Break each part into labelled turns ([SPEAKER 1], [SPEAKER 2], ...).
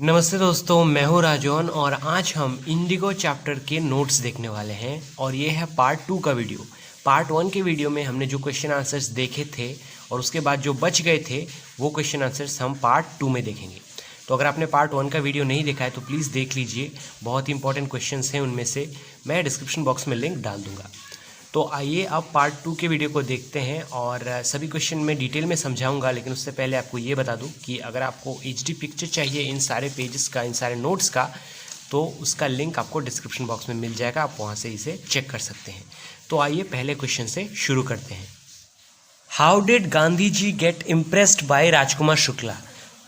[SPEAKER 1] नमस्ते दोस्तों, मैं हूँ राजौन और आज हम इंडिगो चैप्टर के नोट्स देखने वाले हैं और ये है पार्ट 2 का वीडियो। पार्ट 1 के वीडियो में हमने जो क्वेश्चन आंसर्स देखे थे और उसके बाद जो बच गए थे वो क्वेश्चन आंसर्स हम पार्ट 2 में देखेंगे। तो अगर आपने पार्ट 1 का वीडियो नहीं देखा है तो प्लीज़ देख लीजिए, बहुत ही इंपॉर्टेंट क्वेश्चंस हैं उनमें से। मैं डिस्क्रिप्शन बॉक्स में लिंक डाल दूँगा। तो आइए अब पार्ट 2 के वीडियो को देखते हैं और सभी क्वेश्चन मैं डिटेल में समझाऊंगा, लेकिन उससे पहले आपको ये बता दूं कि अगर आपको एचडी पिक्चर चाहिए इन सारे पेजेस का, इन सारे नोट्स का, तो उसका लिंक आपको डिस्क्रिप्शन बॉक्स में मिल जाएगा, आप वहां से इसे चेक कर सकते हैं। तो आइए पहले क्वेश्चन से शुरू करते हैं। How did Gandhi ji get impressed by Rajkumar Shukla?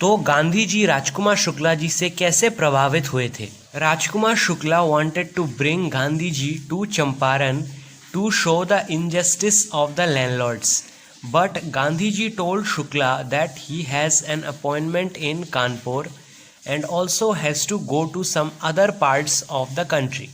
[SPEAKER 1] तो गांधी जी राजकुमार शुक्ला जी से कैसे प्रभावित हुए थे? Rajkumar Shukla wanted to bring Gandhi ji to Champaran to show the injustice of the landlords, but Gandhiji told Shukla that he has an appointment in Kanpur and also has to go to some other parts of the country.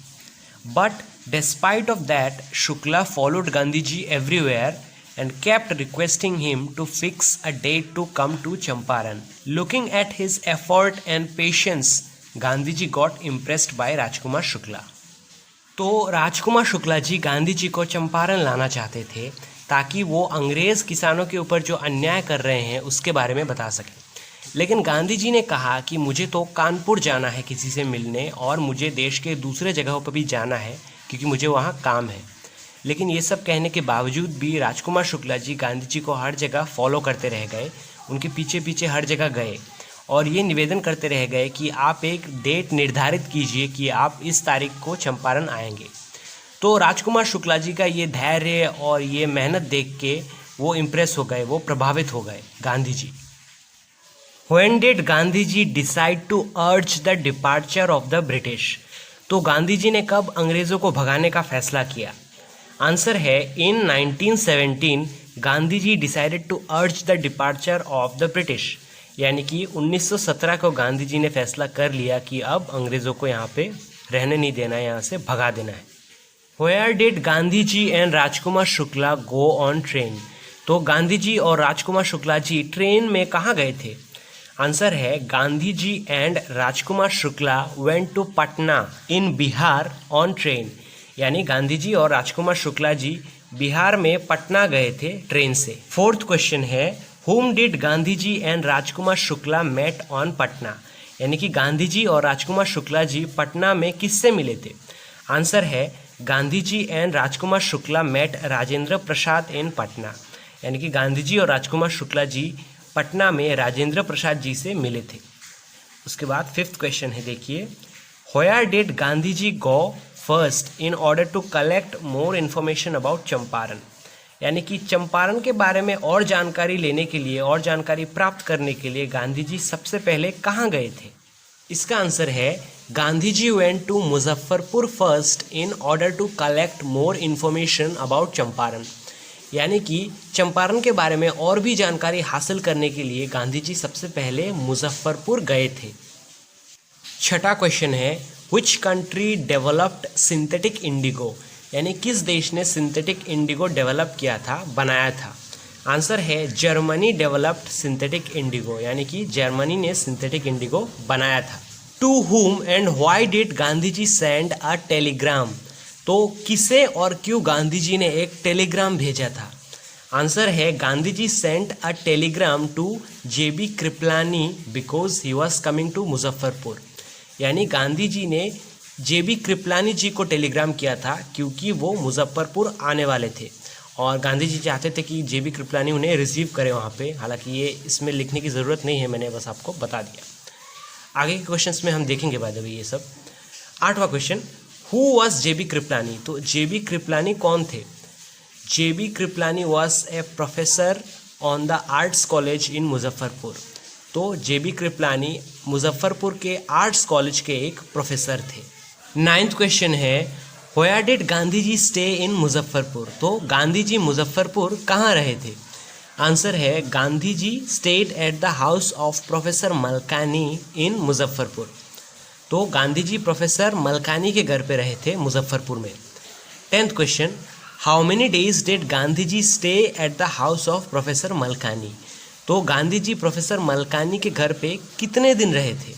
[SPEAKER 1] But despite of that, Shukla followed Gandhiji everywhere and kept requesting him to fix a date to come to Champaran. Looking at his effort and patience, Gandhiji got impressed by Rajkumar Shukla. तो राजकुमार शुक्ला जी गांधी जी को चंपारण लाना चाहते थे ताकि वो अंग्रेज़ किसानों के ऊपर जो अन्याय कर रहे हैं उसके बारे में बता सकें। लेकिन गांधी जी ने कहा कि मुझे तो कानपुर जाना है किसी से मिलने और मुझे देश के दूसरे जगहों पर भी जाना है क्योंकि मुझे वहाँ काम है। लेकिन ये सब कहने के बावजूद भी राजकुमार शुक्ला जी गांधी जी को हर जगह फॉलो करते रह गए, उनके पीछे पीछे हर जगह गए और ये निवेदन करते रह गए कि आप एक डेट निर्धारित कीजिए कि आप इस तारीख को चंपारण आएंगे। तो राजकुमार शुक्ला जी का ये धैर्य और ये मेहनत देख के वो इम्प्रेस हो गए, वो प्रभावित हो गए Gandhi ji. When did Gandhi ji decide to urge the departure of the British? तो गांधी जी ने कब अंग्रेज़ों को भगाने का फैसला किया? आंसर है in 1917 Gandhi ji decided to urge the departure of the British, यानी कि 1917 को गांधी जी ने फैसला कर लिया कि अब अंग्रेज़ों को यहाँ पे रहने नहीं देना है, यहाँ से भगा देना है। Where did Gandhi ji and Rajkumar Shukla go on train? तो गांधी जी और राजकुमार शुक्ला जी ट्रेन में कहाँ गए थे? आंसर है Gandhi ji and Rajkumar Shukla went to Patna in Bihar on train, यानी गांधी जी और राजकुमार शुक्ला जी बिहार में पटना गए थे ट्रेन से। फोर्थ क्वेश्चन है Whom did Gandhi ji and Rajkumar Shukla met on Patna? यानी कि गांधी जी और राजकुमार शुक्ला जी पटना में किससे मिले थे? आंसर है Gandhi ji and Rajkumar Shukla met Rajendra Prasad in Patna, यानी कि गांधी जी और राजकुमार शुक्ला जी पटना में राजेंद्र प्रसाद जी से मिले थे। उसके बाद फिफ्थ क्वेश्चन है, देखिए, Where did Gandhi ji go first in order to collect more information about Champaran? यानी कि चंपारण के बारे में और जानकारी लेने के लिए और जानकारी प्राप्त करने के लिए गांधी जी सबसे पहले कहाँ गए थे? इसका आंसर है Gandhi ji went to Muzaffarpur first in order to collect more information about Champaran, यानी कि चंपारण के बारे में और भी जानकारी हासिल करने के लिए गांधी जी सबसे पहले मुजफ्फरपुर गए थे। छठा क्वेश्चन है which country developed synthetic Indigo? यानी किस देश ने सिंथेटिक इंडिगो डेवलप किया था, बनाया था? आंसर है जर्मनी डेवलप्ड सिंथेटिक इंडिगो, यानी कि जर्मनी ने सिंथेटिक इंडिगो बनाया था। To whom and why did Gandhi ji send a telegram? तो किसे और क्यों गांधी जी ने एक टेलीग्राम भेजा था? आंसर है Gandhi ji sent a telegram to JB Kripalani because he was coming to Muzaffarpur, यानी गांधी जी ने जेबी कृपलानी जी को टेलीग्राम किया था क्योंकि वो मुजफ्फरपुर आने वाले थे और गांधी जी चाहते थे कि जेबी कृपलानी उन्हें रिसीव करे वहाँ पे। हालांकि ये इसमें लिखने की ज़रूरत नहीं है, मैंने बस आपको बता दिया। आगे के क्वेश्चंस में हम देखेंगे बाय द वे ये सब। आठवां question, who was JB Kripalani? तो जेबी कृपलानी कौन थे? JB Kripalani was a professor on the arts college in Muzaffarpur. तो जेबी कृपलानी मुजफ्फरपुर के आर्ट्स कॉलेज के एक प्रोफेसर थे। नाइन्थ क्वेश्चन है Where did Gandhi ji stay in Muzaffarpur? तो गांधी जी मुजफ्फरपुर कहाँ रहे थे? आंसर है Gandhi ji stayed at the house of professor Malkani in Muzaffarpur. तो गांधी जी प्रोफेसर मलकानी के घर पे रहे थे मुजफ्फरपुर में। 10th question, how many days did Gandhi ji stay at the house of professor Malkani? तो गांधी जी प्रोफेसर मलकानी के घर पे कितने दिन रहे थे?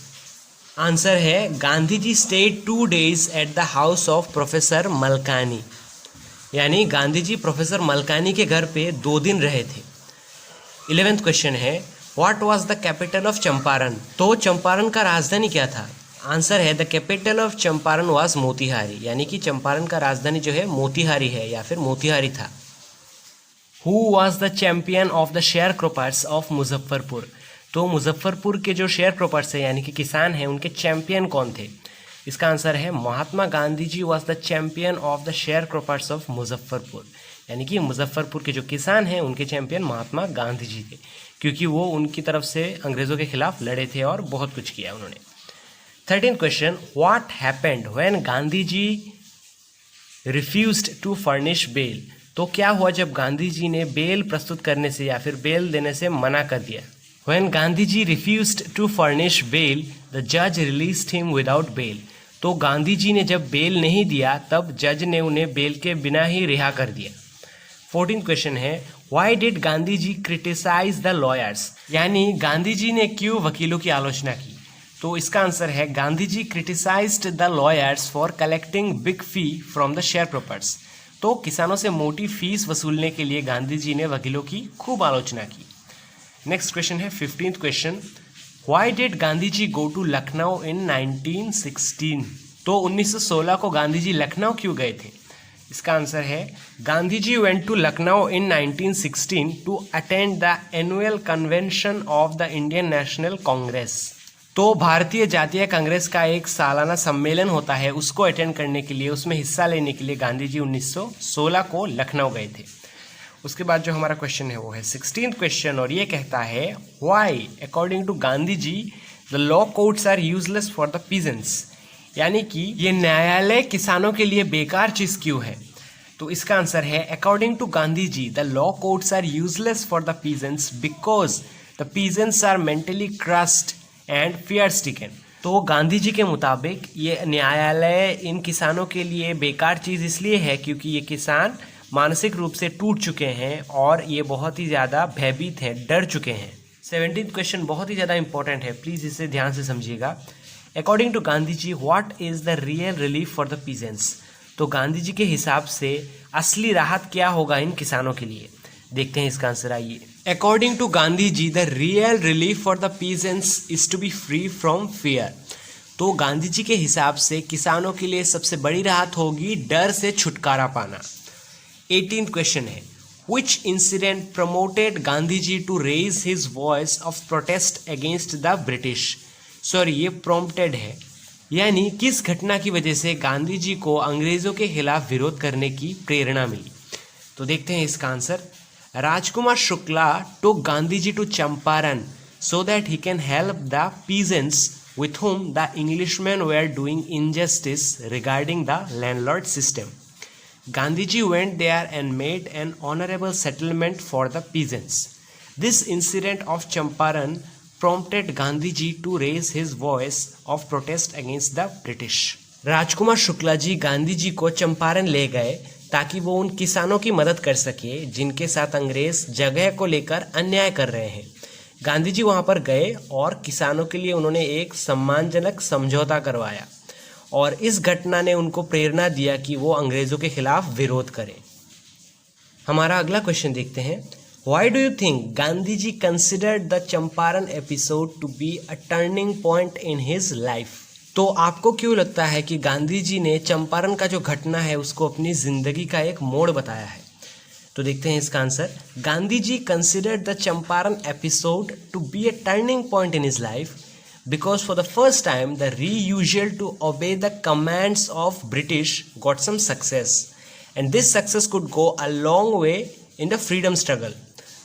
[SPEAKER 1] आंसर है Gandhi ji stayed 2 days at the house of professor Malkani, यानी गांधी जी प्रोफेसर मलकानी के घर पे 2 दिन रहे थे। 11th क्वेश्चन है what was the capital of Champaran. तो चंपारण का राजधानी क्या था। आंसर है the capital of Champaran was Motihari, यानी कि चंपारण का राजधानी जो है मोतिहारी है या फिर मोतिहारी था। Who was the champion of the sharecroppers of Muzaffarpur. तो मुजफ्फरपुर के जो शेयर क्रॉपर्स है यानी कि किसान हैं उनके चैंपियन कौन थे। इसका आंसर है Mahatma Gandhi ji was the champion of the sharecroppers of Muzaffarpur, यानी कि मुजफ्फरपुर के जो किसान हैं उनके चैंपियन महात्मा गांधी जी थे, क्योंकि वो उनकी तरफ से अंग्रेज़ों के खिलाफ लड़े थे और बहुत कुछ किया उन्होंने। 13th question what happened when Gandhi ji refused to furnish bail. तो क्या हुआ जब गांधी जी ने बेल प्रस्तुत करने से या फिर बेल देने से मना कर दिया। When Gandhi ji refused to furnish bail the जज रिलीज्ड हिम विदाउट बेल। तो गांधी जी ने जब बेल नहीं दिया तब जज ने उन्हें बेल के बिना ही रिहा कर दिया। 14th क्वेश्चन है why did Gandhi ji criticise the lawyers, यानी गांधी जी ने क्यों वकीलों की आलोचना की। तो इसका आंसर है Gandhi ji criticised the lawyers for collecting big fee from the sharecroppers. तो किसानों से मोटी फीस वसूलने के लिए गांधी जी ने वकीलों की खूब आलोचना की। नेक्स्ट क्वेश्चन है 15th question why did Gandhi ji go to Lucknow in 1916। तो 1916 को गांधी जी लखनऊ क्यों गए थे। इसका आंसर है Gandhi ji went to Lucknow in 1916 to attend the annual convention of the Indian National Congress. तो भारतीय जातीय कांग्रेस का एक सालाना सम्मेलन होता है, उसको अटेंड करने के लिए, उसमें हिस्सा लेने के लिए गांधी जी 1916 को लखनऊ गए थे। उसके बाद जो हमारा क्वेश्चन है वो है 16th क्वेश्चन और ये कहता है why according to Gandhi ji the law courts are useless for the peasants, यानी कि ये न्यायालय किसानों के लिए बेकार चीज़ क्यों है। तो इसका आंसर है according to Gandhi ji the law courts are useless for the peasants because the peasants are mentally crushed and fear stricken. तो गांधी जी के मुताबिक ये न्यायालय इन किसानों के लिए बेकार चीज़ इसलिए है क्योंकि ये किसान मानसिक रूप से टूट चुके हैं और ये बहुत ही ज़्यादा भयभीत हैं, डर चुके हैं। 17th क्वेश्चन बहुत ही ज़्यादा इंपॉर्टेंट है, प्लीज़ इसे ध्यान से समझिएगा। According to Gandhi ji what is the real relief for the peasants. तो गांधी जी के हिसाब से असली राहत क्या होगा इन किसानों के लिए। देखते हैं इसका आंसर। आइए, according to Gandhi ji the real relief for the peasants is to be free from fear. तो गांधी जी के हिसाब से किसानों के लिए सबसे बड़ी राहत होगी डर से छुटकारा पाना। 18th क्वेश्चन है which incident promoted Gandhi ji to raise his voice of protest against the British. Sorry, ये प्रॉम्प्टेड है, यानी किस घटना की वजह से गांधी जी को अंग्रेजों के खिलाफ विरोध करने की प्रेरणा मिली। तो देखते हैं इसका answer. Rajkumar Shukla took Gandhi ji to Champaran so that he can help the peasants with whom the Englishmen were doing injustice regarding the landlord system. Gandhiji went there and made an honorable settlement for the peasants. This incident of Champaran prompted Gandhiji to raise his voice of protest against the British. Rajkumar Shukla ji Gandhi ji को चंपारण ले गए ताकि वो उन किसानों की मदद कर सके जिनके साथ अंग्रेज जगह को लेकर अन्याय कर रहे हैं। गांधी जी वहाँ पर गए और किसानों के लिए उन्होंने एक सम्मानजनक समझौता करवाया और इस घटना ने उनको प्रेरणा दिया कि वो अंग्रेज़ों के खिलाफ विरोध करें। हमारा अगला क्वेश्चन देखते हैं। Why do you think Gandhi ji considered the Champaran episode to be a turning point in his life. तो आपको क्यों लगता है कि गांधी जी ने चंपारण का जो घटना है उसको अपनी ज़िंदगी का एक मोड़ बताया है। तो देखते हैं इसका answer. Gandhi ji considered the Champaran episode to be a turning point in his life because for the first time the refusal to obey the commands of British got some success, and this success could go a long way in the freedom struggle.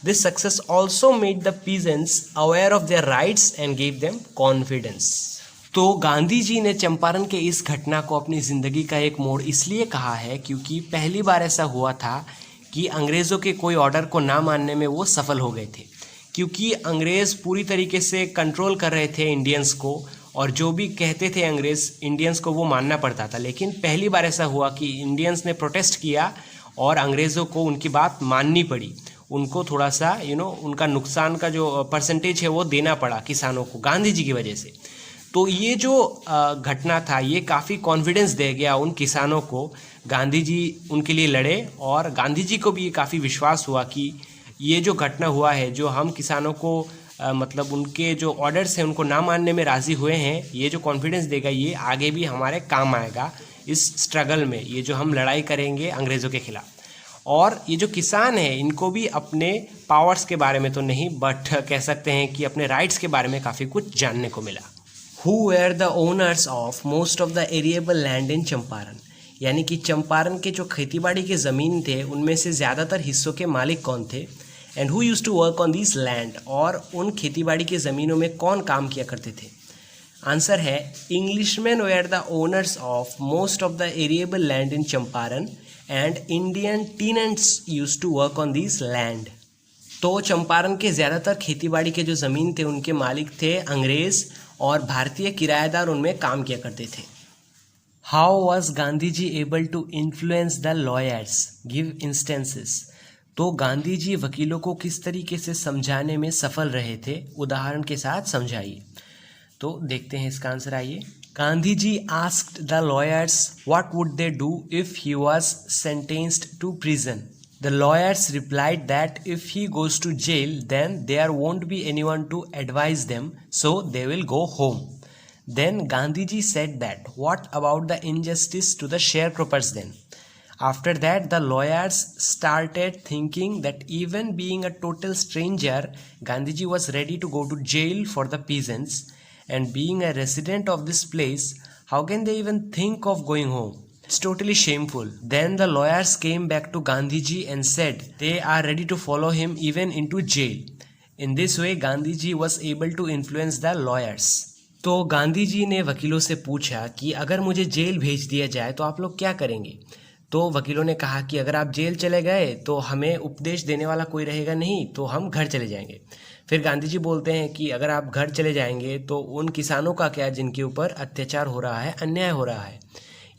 [SPEAKER 1] This success also made the peasants aware of their rights and gave them confidence. तो गांधी जी ने चंपारण के इस घटना को अपनी ज़िंदगी का एक मोड़ इसलिए कहा है क्योंकि पहली बार ऐसा हुआ था कि अंग्रेज़ों के कोई ऑर्डर को ना मानने में वो सफल हो गए थे, क्योंकि अंग्रेज़ पूरी तरीके से कंट्रोल कर रहे थे इंडियंस को और जो भी कहते थे अंग्रेज़ इंडियंस को वो मानना पड़ता था। लेकिन पहली बार ऐसा हुआ कि इंडियंस ने प्रोटेस्ट किया और अंग्रेज़ों को उनकी बात माननी पड़ी, उनको थोड़ा सा उनका नुकसान का जो परसेंटेज है वो देना पड़ा किसानों को गांधी जी की वजह से। तो ये जो घटना था ये काफ़ी कॉन्फिडेंस दे गया उन किसानों को। गांधी जी उनके लिए लड़े और गांधी जी को भी ये काफ़ी विश्वास हुआ कि ये जो घटना हुआ है, जो हम किसानों को मतलब उनके जो ऑर्डर्स हैं उनको ना मानने में राज़ी हुए हैं, ये जो कॉन्फिडेंस देगा ये आगे भी हमारे काम आएगा इस स्ट्रगल में, ये जो हम लड़ाई करेंगे अंग्रेज़ों के खिलाफ। और ये जो किसान हैं इनको भी अपने पावर्स के बारे में तो नहीं बट कह सकते हैं कि अपने राइट्स के बारे में काफ़ी कुछ जानने को मिला। Who were the owners of most of the arable land in Champaran, यानी कि चंपारण के जो खेतीबाड़ी के ज़मीन थे उनमें से ज़्यादातर हिस्सों के मालिक कौन थे। And who use to work on this land, और उन खेतीबाड़ी के ज़मीनों में कौन काम किया करते थे। आंसर है Englishman were the owners of most of the arable land in Champaran and Indian tenants use to work on this land. तो चंपारण के ज़्यादातर खेतीबाड़ी के जो ज़मीन थे उनके मालिक थे अंग्रेज़ और भारतीय किराएदार उनमें काम किया करते थे। How was Gandhi ji able to influence the lawyers, give instances. तो गांधी जी वकीलों को किस तरीके से समझाने में सफल रहे थे, उदाहरण के साथ समझाइए। तो देखते हैं इसका आंसर। आइए। Gandhi ji asked the lawyers what would they do if he was sentenced to prison. The lawyers replied that if he goes to jail, then there won't be anyone to advise them, so they will go home. Then Gandhiji said that, what about the injustice to the sharecroppers then? After that, the lawyers started thinking that even being a total stranger, Gandhiji was ready to go to jail for the peasants, and being a resident of this place, how can they even think of going home? It's totally shameful. Then the lawyers came back to Gandhiji and said they are ready to follow him even into jail. In this way, Gandhiji was able to influence the lawyers. तो गांधी जी ने वकीलों से पूछा कि अगर मुझे jail भेज दिया जाए तो आप लोग क्या करेंगे। तो वकीलों ने कहा कि अगर आप जेल चले गए तो हमें उपदेश देने वाला कोई रहेगा नहीं, तो हम घर चले जाएंगे। फिर गांधी जी बोलते हैं कि अगर आप घर चले जाएंगे तो उन किसानों का क्या जिनके ऊपर अत्याचार हो रहा है, अन्याय हो रहा है।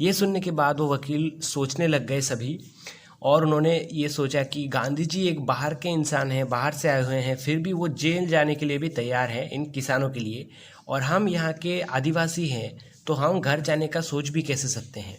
[SPEAKER 1] ये सुनने के बाद वो वकील सोचने लग गए सभी, और उन्होंने ये सोचा कि गांधी जी एक बाहर के इंसान हैं, बाहर से आए हुए हैं, फिर भी वो जेल जाने के लिए भी तैयार हैं इन किसानों के लिए, और हम यहाँ के आदिवासी हैं तो हम घर जाने का सोच भी कैसे सकते हैं,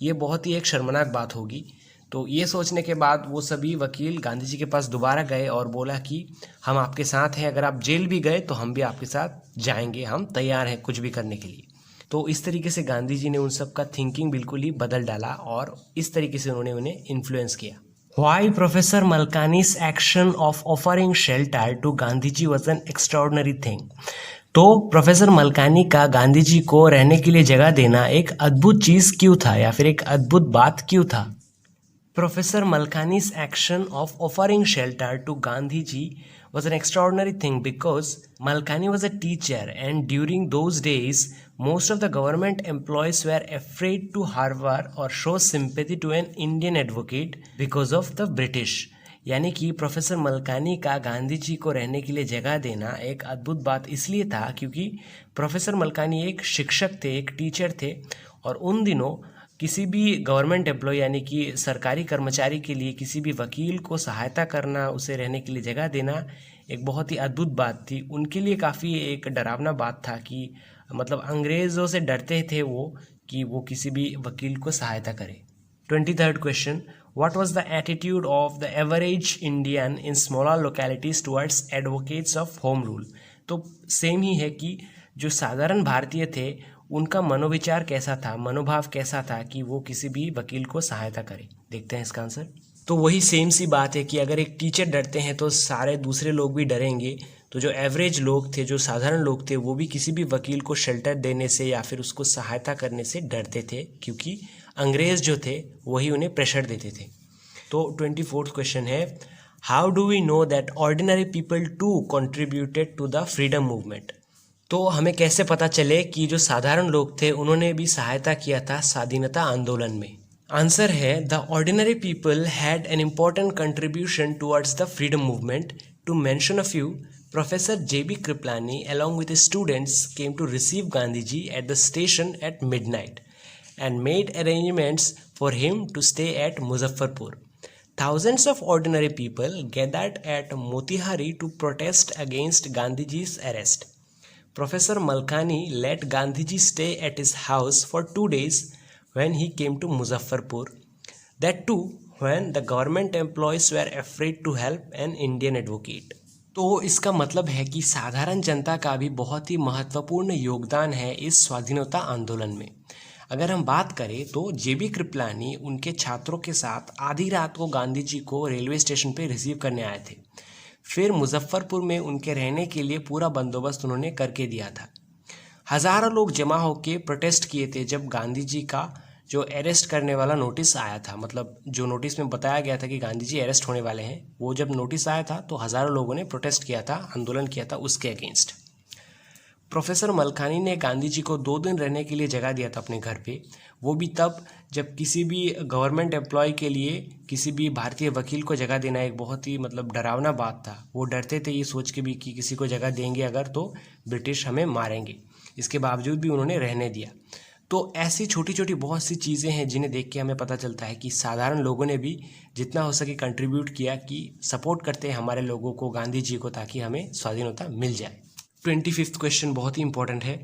[SPEAKER 1] ये बहुत ही एक शर्मनाक बात होगी। तो ये सोचने के बाद वो सभी वकील गांधी जी के पास दोबारा गए और बोला कि हम आपके साथ हैं, अगर आप जेल भी गए तो हम भी आपके साथ जाएंगे, हम तैयार हैं कुछ भी करने के लिए। तो इस तरीके से गांधी जी ने उन सब का थिंकिंग बिल्कुल ही बदल डाला और इस तरीके से उन्होंने उन्हें इन्फ्लुएंस किया। Why Professor Malkani's action of offering shelter to Gandhi ji was an extraordinary thing? तो प्रोफेसर मलकानी का गांधी जी को रहने के लिए जगह देना एक अद्भुत चीज़ क्यों था, या फिर एक अद्भुत बात क्यों था। Professor Malkani's action of offering shelter to Gandhi ji was an extraordinary thing because Malkani was a teacher, and during those days most of the government employees were afraid to harbor or show sympathy to an Indian advocate because of the British। यानी कि professor Malkani का गांधी जी को रहने के लिए जगह देना एक अद्भुत बात इसलिए था क्योंकि प्रोफेसर मलकानी एक शिक्षक थे, एक टीचर थे, और उन दिनों किसी भी गवर्नमेंट एम्प्लॉय यानी कि सरकारी कर्मचारी के लिए किसी भी वकील को सहायता करना, उसे रहने के लिए जगह देना एक बहुत ही अद्भुत बात थी। उनके लिए काफ़ी एक डरावना बात था कि मतलब अंग्रेज़ों से डरते थे वो कि वो किसी भी वकील को सहायता करे। 23rd question, what was the attitude of the average Indian in smaller localities towards advocates of home rule. तो सेम ही है कि जो साधारण भारतीय थे उनका मनोविचार कैसा था, मनोभाव कैसा था कि वो किसी भी वकील को सहायता करे। देखते हैं इसका आंसर। तो वही सेम सी बात है कि अगर एक टीचर डरते हैं तो सारे दूसरे लोग भी डरेंगे। तो जो एवरेज लोग थे, जो साधारण लोग थे, वो भी किसी भी वकील को शेल्टर देने से या फिर उसको सहायता करने से डरते थे क्योंकि अंग्रेज़ जो थे वही उन्हें प्रेशर देते थे। तो 24th क्वेश्चन है, how do we know that ordinary people too contributed to the freedom movement. तो हमें कैसे पता चले कि जो साधारण लोग थे उन्होंने भी सहायता किया था स्वाधीनता आंदोलन में। आंसर है the ordinary people had an important contribution towards the freedom movement. To mention a few, professor J.B. Kripalani along with his students came to receive Gandhiji at the station at midnight and made arrangements for him to stay at Muzaffarpur. Thousands of ordinary people gathered at Motihari to protest against Gandhiji's arrest. Professor Malkani let Gandhiji stay at his house for 2 days when he came to Muzaffarpur. That too when the government employees were afraid to help an Indian advocate. तो इसका मतलब है कि साधारण जनता का भी बहुत ही महत्वपूर्ण योगदान है इस स्वाधीनता आंदोलन में। अगर हम बात करें तो जेबी कृपलानी उनके छात्रों के साथ आधी रात को गांधी जी को रेलवे स्टेशन पर रिसीव करने आए थे। फिर मुजफ्फरपुर में उनके रहने के लिए पूरा बंदोबस्त उन्होंने करके दिया था। हज़ारों लोग जमा होकर प्रोटेस्ट किए थे जब गांधी जी का जो अरेस्ट करने वाला नोटिस आया था, मतलब जो नोटिस में बताया गया था कि गांधी जी अरेस्ट होने वाले हैं, वो जब नोटिस आया था तो हज़ारों लोगों ने प्रोटेस्ट किया था, आंदोलन किया था उसके अगेंस्ट। प्रोफेसर मलकानी ने गांधी जी को 2 दिन रहने के लिए जगह दिया था अपने घर पे, वो भी तब जब किसी भी गवर्नमेंट एम्प्लॉय के लिए किसी भी भारतीय वकील को जगह देना एक बहुत ही डरावना बात था। वो डरते थे ये सोच के भी कि किसी को जगह देंगे अगर तो ब्रिटिश हमें मारेंगे। इसके बावजूद भी उन्होंने रहने दिया। तो ऐसी छोटी छोटी बहुत सी चीज़ें हैं जिन्हें देख के हमें पता चलता है कि साधारण लोगों ने भी जितना हो सके कंट्रीब्यूट किया कि सपोर्ट करते हैं हमारे लोगों को, गांधी जी को, ताकि हमें स्वाधीनता मिल जाए। 25th क्वेश्चन बहुत ही इंपॉर्टेंट है।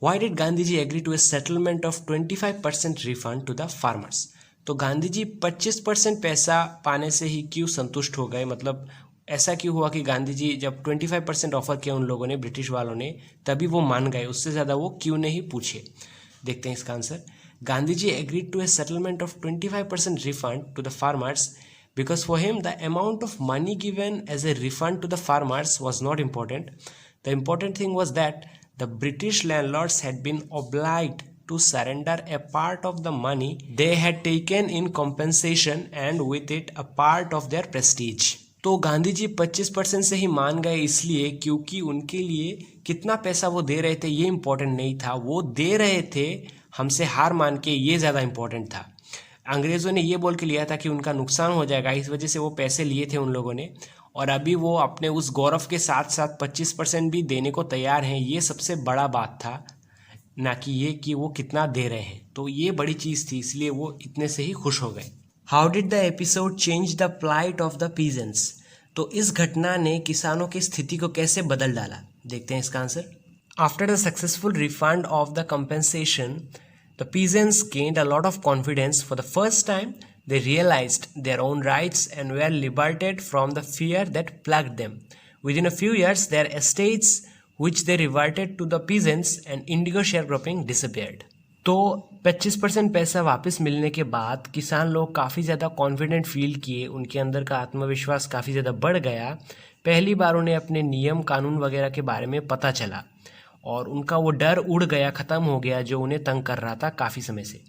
[SPEAKER 1] Why did Gandhi ji agree to a settlement of 25% refund to the farmers? तो गांधी जी 25% पैसा पाने से ही क्यों संतुष्ट हो गए? मतलब ऐसा क्यों हुआ कि गांधी जी जब 25% ऑफर किया उन लोगों ने, ब्रिटिश वालों ने, तभी वो मान गए? उससे ज़्यादा वो क्यों नहीं पूछे? देखते हैं इसका answer. Gandhi ji agreed to a settlement of 25% refund to the farmers because for him the amount of money given as a refund to the farmers was not important. The important thing was that the British landlords had been obliged to surrender a part of the money they had taken in compensation and with it a part of their prestige। तो गांधी जी 25% से ही मान गए इसलिए क्योंकि उनके लिए कितना पैसा वो दे रहे थे ये इम्पोर्टेंट नहीं था, वो दे रहे थे हमसे हार मान के, ये ज़्यादा इम्पोर्टेंट था। अंग्रेज़ों ने ये बोल के लिया था कि उनका नुकसान हो जाएगा, इस वजह से वो पैसे लिए थे उन लोगों ने, और अभी वो अपने उस गौरव के साथ साथ 25% भी देने को तैयार हैं। ये सबसे बड़ा बात था, ना कि ये कि वो कितना दे रहे हैं। तो ये बड़ी चीज़ थी, इसलिए वो इतने से ही खुश हो गए। How did the episode change the plight of the peasants? तो इस घटना ने किसानों की स्थिति को कैसे बदल डाला? देखते हैं इसका answer. After the successful refund of the compensation the peasants gained a lot of confidence. For the first time they realized their own rights and were liberated from the fear that plagued them. Within a few years, their estates, which they reverted to the peasants, and indigo sharecropping disappeared. तो 25% पैसा वापस मिलने के बाद किसान लोग काफ़ी ज़्यादा कॉन्फिडेंट फील किए, उनके अंदर का आत्मविश्वास काफ़ी ज़्यादा बढ़ गया। पहली बार उन्हें अपने नियम कानून वगैरह के बारे में पता चला और उनका वो डर उड़ गया, ख़त्म हो गया जो उन्हें तंग कर रहा था काफ़ी समय से।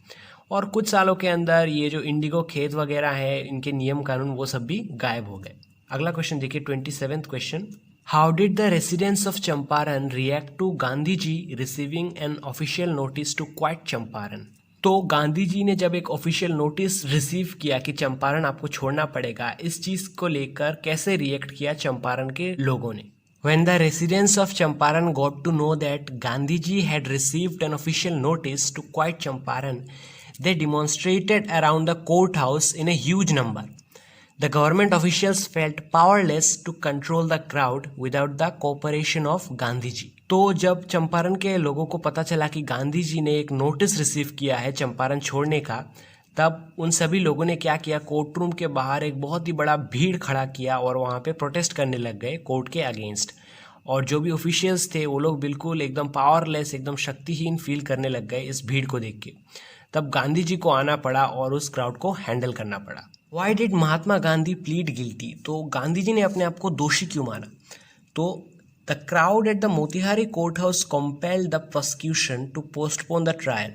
[SPEAKER 1] और कुछ सालों के अंदर ये जो इंडिगो खेत वगैरह है, इनके नियम कानून वो सब भी गायब हो गए। अगला क्वेश्चन देखिए, 27th question. How did the residents of Champaran react to Gandhi ji receiving an official notice to quit Champaran? तो गांधी जी ने जब एक ऑफिशियल नोटिस रिसीव किया कि चंपारण आपको छोड़ना पड़ेगा, इस चीज़ को लेकर कैसे रिएक्ट किया चंपारण के लोगों ने? When the residents of Champaran got to know that Gandhiji had received an official notice to quit Champaran, they demonstrated around the courthouse in a huge number. The government officials felt powerless to control the crowd without the cooperation of Gandhiji. तो जब चंपारण के लोगों को पता चला कि गांधी जी ने एक नोटिस रिसीव किया है चंपारण छोड़ने का, तब उन सभी लोगों ने क्या किया, कोर्ट रूम के बाहर एक बहुत ही बड़ा भीड़ खड़ा किया और वहाँ पे प्रोटेस्ट करने लग गए कोर्ट के अगेंस्ट। और जो भी ऑफिशियल्स थे वो लोग बिल्कुल एकदम पावरलेस, एकदम शक्तिहीन फील करने लग गए इस भीड़ को देख के। तब गांधी जी को आना पड़ा और उस क्राउड को हैंडल करना पड़ा। Why did Mahatma Gandhi plead guilty? तो गांधी जी ने अपने आप को दोषी क्यों माना? तो the crowd at the Motihari court house compelled the prosecution to postpone the trial.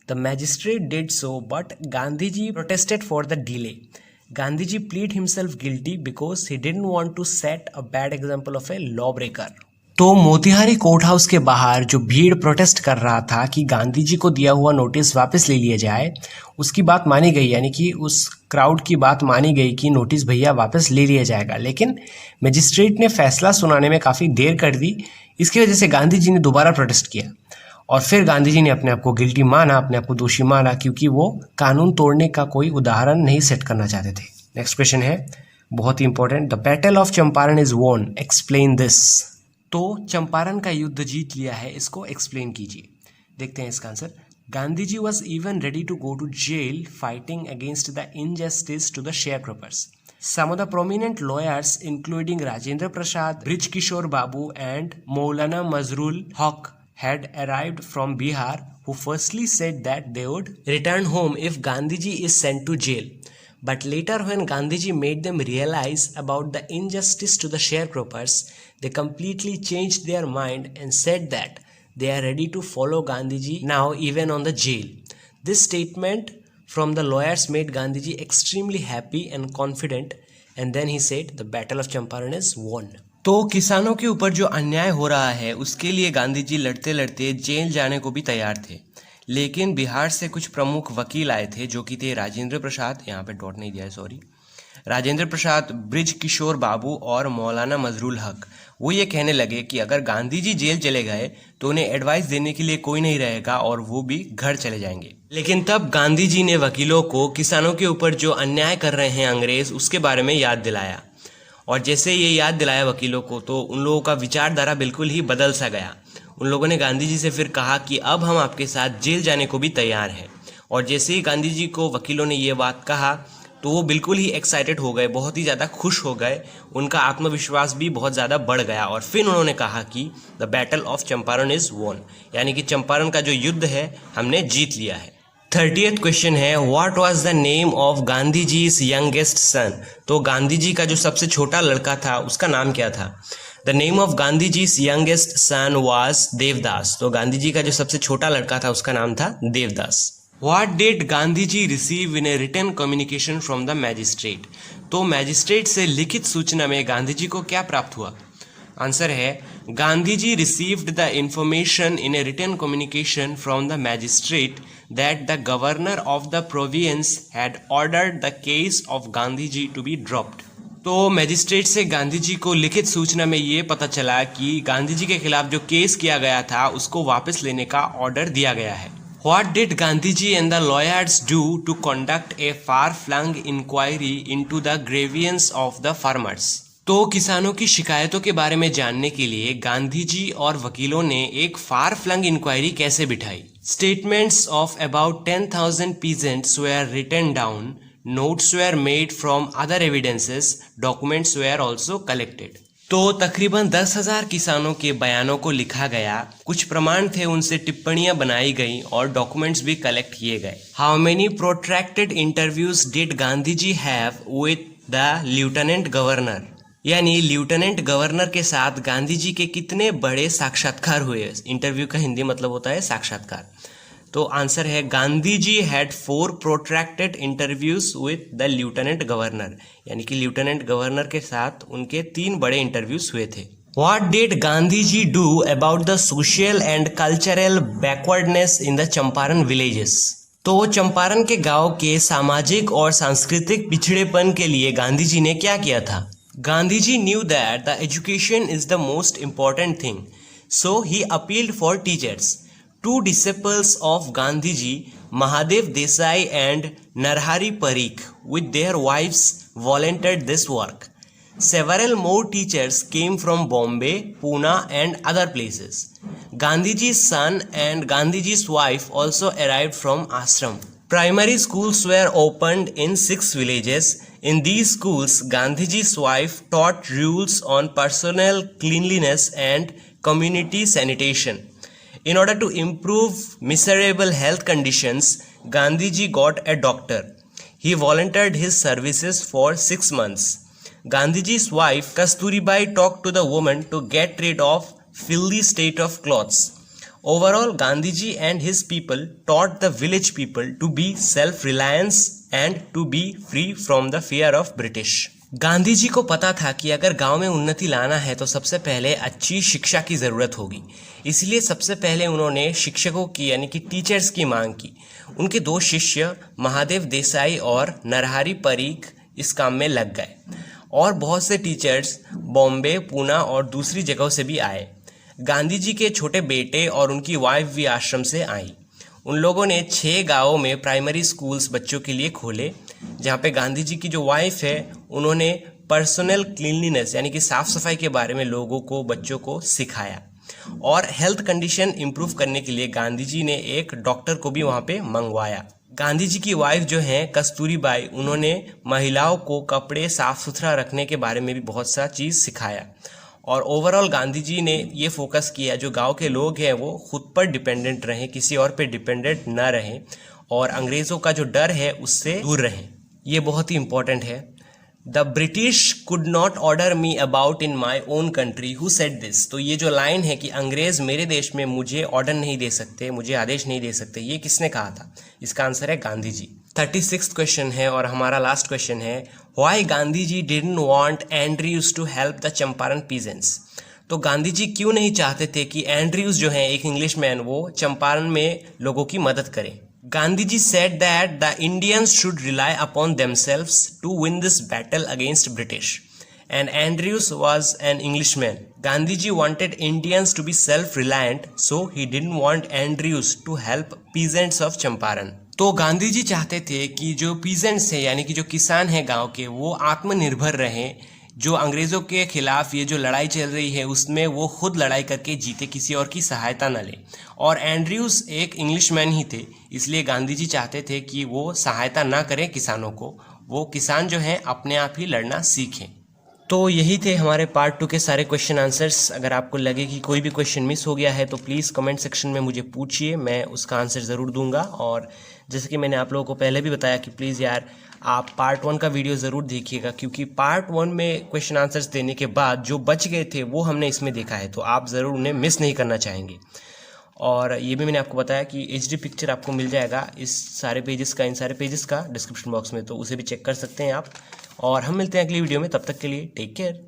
[SPEAKER 1] The magistrate did so, but Gandhiji protested for the delay. Gandhiji pleaded himself guilty because he didn't want to set a bad example of a lawbreaker. तो Motihari court house के बाहर जो भीड़ protest कर रहा था कि गांधी जी को दिया हुआ नोटिस वापस ले लिया जाए, उसकी बात मानी गई, यानी कि उस क्राउड की बात मानी गई कि नोटिस भैया वापस ले लिया जाएगा। लेकिन मजिस्ट्रेट ने फैसला सुनाने में काफ़ी देर कर दी। इसकी वजह से गांधी जी ने दोबारा प्रोटेस्ट किया और फिर गांधी जी ने अपने आप को गिल्टी माना, अपने आप को दोषी माना, क्योंकि वो कानून तोड़ने का कोई उदाहरण नहीं सेट करना चाहते थे। नेक्स्ट क्वेश्चन है बहुत ही important. The battle of Champaran is won, explain this. तो चंपारण का युद्ध जीत लिया है, इसको एक्सप्लेन कीजिए। देखते हैं इसका answer. Gandhi ji was even ready to go to jail fighting against the injustice to the sharecroppers. Some of the prominent lawyers, including Rajendra Prasad, Brij Kishore Babu, and Maulana Mazrul Haq, had arrived from Bihar, who firstly said that they would return home if Gandhiji is sent to jail. But later, when Gandhiji made them realize about the injustice to the sharecroppers, they completely changed their mind and said that they are ready to follow Gandhiji now, even on the jail. This statement from the lawyers made Gandhiji extremely happy and confident, and then he said the battle of Champaran is won. तो किसानों के ऊपर जो अन्याय हो रहा है उसके लिए गांधी जी लड़ते लड़ते जेल जाने को भी तैयार थे, लेकिन बिहार से कुछ प्रमुख वकील आए थे जो कि थे राजेंद्र प्रसाद, यहाँ पे डॉट नहीं दिया है सॉरी, राजेंद्र प्रसाद, ब्रिज किशोर बाबू और मौलाना मजरुल हक। वो ये कहने लगे कि अगर गांधी जी जेल चले गए तो उन्हें एडवाइस देने के लिए कोई नहीं रहेगा और वो भी घर चले जाएंगे। लेकिन तब गांधी जी ने वकीलों को किसानों के ऊपर जो अन्याय कर रहे हैं अंग्रेज उसके बारे में याद दिलाया, और जैसे ये याद दिलाया वकीलों को तो उन लोगों का विचारधारा बिल्कुल ही बदल सा गया। उन लोगों ने गांधी जी से फिर कहा कि अब हम आपके साथ जेल जाने को भी तैयार हैं, और जैसे ही गांधी जी को वकीलों ने ये बात कहा तो वो बिल्कुल ही एक्साइटेड हो गए, बहुत ही ज़्यादा खुश हो गए, उनका आत्मविश्वास भी बहुत ज़्यादा बढ़ गया, और फिर उन्होंने कहा कि the battle of Champaran is won, यानी कि चंपारण का जो युद्ध है हमने जीत लिया है। 30th क्वेश्चन है, what was the name of Gandhi ji youngest son. तो गांधी जी का जो सबसे छोटा लड़का था उसका नाम क्या था? The name of Gandhi ji youngest son was Devdas. तो गांधी जी का जो सबसे छोटा लड़का था उसका नाम था Devdas. What did Gandhi ji receive in a written communication from the magistrate? तो मैजिस्ट्रेट से लिखित सूचना में गांधी जी को क्या प्राप्त हुआ? आंसर है, गांधी जी received the information in a written communication from the magistrate that the governor of the province had ordered the case of Gandhi ji to be dropped. तो मैजिस्ट्रेट से गांधी जी को लिखित सूचना में ये पता चला कि गांधी जी के खिलाफ जो केस किया गया था उसको वापस लेने का ऑर्डर दिया गया है। What did Gandhiji and the lawyers do to conduct a far-flung inquiry into the grievance of the farmers? तो किसानों की शिकायतों के बारे में जानने के लिए गांधी जी और वकीलों ने एक फार फ्लंग इंक्वायरी कैसे बिठाई? Statements of about 10,000 peasants were written down, notes were made from other evidences, documents were also collected. तो तकरीबन 10,000 किसानों के बयानों को लिखा गया, कुछ प्रमाण थे उनसे टिप्पणियां बनाई गई और डॉक्यूमेंट्स भी कलेक्ट किए गए। How many protracted interviews did Gandhi ji have with the lieutenant governor? यानी लेफ्टिनेंट गवर्नर के साथ गांधी जी के कितने बड़े साक्षात्कार हुए? इंटरव्यू का हिंदी मतलब होता है साक्षात्कार। तो आंसर है, Gandhi ji had 4 protracted interviews with the lieutenant governor, यानी कि लेफ्टिनेंट गवर्नर के साथ उनके 3 बड़े इंटरव्यूज हुए थे। What did Gandhi ji do about the social and cultural backwardness in the Champaran villages? तो चंपारण के गांव के सामाजिक और सांस्कृतिक पिछड़ेपन के लिए गांधी जी ने क्या किया था? Gandhi ji knew that the education is the most important thing, so he appealed for teachers. 2 disciples of Gandhiji, Mahadev Desai and Narhari Parikh, with their wives volunteered this work. Several more teachers came from Bombay, Pune and other places. Gandhiji's son and Gandhiji's wife also arrived from ashram. Primary schools were opened in 6 villages. In these schools, Gandhiji's wife taught rules on personal cleanliness and community sanitation. In order to improve miserable health conditions, Gandhiji got a doctor. He volunteered his services for 6 months. Gandhiji's wife Kasturibai talked to the woman to get rid of filthy state of clothes. Overall, Gandhiji and his people taught the village people to be self-reliant and to be free from the fear of British. Gandhi ji को पता था कि अगर गांव में उन्नति लाना है तो सबसे पहले अच्छी शिक्षा की ज़रूरत होगी, इसलिए सबसे पहले उन्होंने शिक्षकों की यानी कि टीचर्स की मांग की। उनके 2 शिष्य महादेव देसाई और नरहरि परीख इस काम में लग गए, और बहुत से टीचर्स बॉम्बे, पूना और दूसरी जगहों से भी आए। गांधी जी के छोटे बेटे और उनकी वाइफ भी आश्रम से आई। उन लोगों ने 6 गांवों में प्राइमरी स्कूल्स बच्चों के लिए खोले, जहाँ पे गांधी जी की जो वाइफ है उन्होंने पर्सनल क्लीनलीनेस यानी कि साफ सफाई के बारे में लोगों को, बच्चों को सिखाया। और हेल्थ कंडीशन इंप्रूव करने के लिए गांधी जी ने एक डॉक्टर को भी वहाँ पे मंगवाया। गांधी जी की वाइफ जो हैं कस्तूरीबाई, उन्होंने महिलाओं को कपड़े साफ सुथरा रखने के बारे में भी बहुत सा चीज़ सिखाया। और ओवरऑल गांधी जी ने ये फोकस किया जो गांव के लोग हैं वो खुद पर डिपेंडेंट रहें, किसी और पे डिपेंडेंट ना रहें, और अंग्रेज़ों का जो डर है उससे दूर रहें। ये बहुत ही इंपॉर्टेंट है। The British could not order me about in my own country, who said this. तो ये जो लाइन है कि अंग्रेज मेरे देश में मुझे ऑर्डर नहीं दे सकते, मुझे आदेश नहीं दे सकते, ये किसने कहा था? इसका आंसर है गांधी जी। 36th क्वेश्चन है और हमारा लास्ट क्वेश्चन है, why Gandhi ji didn't want Andrews to help the Champaran peasants. तो गांधी जी क्यों नहीं चाहते थे कि एंड्रयूज जो है एक इंग्लिशमैन, वो चंपारण में लोगों की मदद करें? Gandhiji said that the Indians should rely upon themselves to win this battle against British. And Andrews was an Englishman. Gandhiji wanted Indians to be self-reliant, so he didn't want Andrews to help peasants of Champaran. तो गांधी जी चाहते थे कि जो peasants हैं यानी कि जो किसान हैं गांव के, वो आत्मनिर्भर रहें। जो अंग्रेज़ों के खिलाफ ये जो लड़ाई चल रही है उसमें वो खुद लड़ाई करके जीते, किसी और की सहायता न ले। और एंड्रयूज़ एक इंग्लिशमैन ही थे, इसलिए गांधी जी चाहते थे कि वो सहायता ना करें किसानों को, वो किसान जो हैं अपने आप ही लड़ना सीखें। तो यही थे हमारे पार्ट 2 के सारे क्वेश्चन आंसर्स। अगर आपको लगे कि कोई भी क्वेश्चन मिस हो गया है तो प्लीज़ कमेंट सेक्शन में मुझे पूछिए, मैं उसका आंसर ज़रूर दूंगा। और जैसे कि मैंने आप लोगों को पहले भी बताया कि प्लीज़ यार आप पार्ट 1 का वीडियो ज़रूर देखिएगा, क्योंकि पार्ट 1 में क्वेश्चन आंसर्स देने के बाद जो बच गए थे वो हमने इसमें देखा है, तो आप ज़रूर उन्हें मिस नहीं करना चाहेंगे। और ये भी मैंने आपको बताया कि HD पिक्चर आपको मिल जाएगा इस सारे पेजेस का, इन सारे पेजेस का डिस्क्रिप्शन बॉक्स में, तो उसे भी चेक कर सकते हैं आप। और हम मिलते हैं अगली वीडियो में, तब तक के लिए टेक केयर।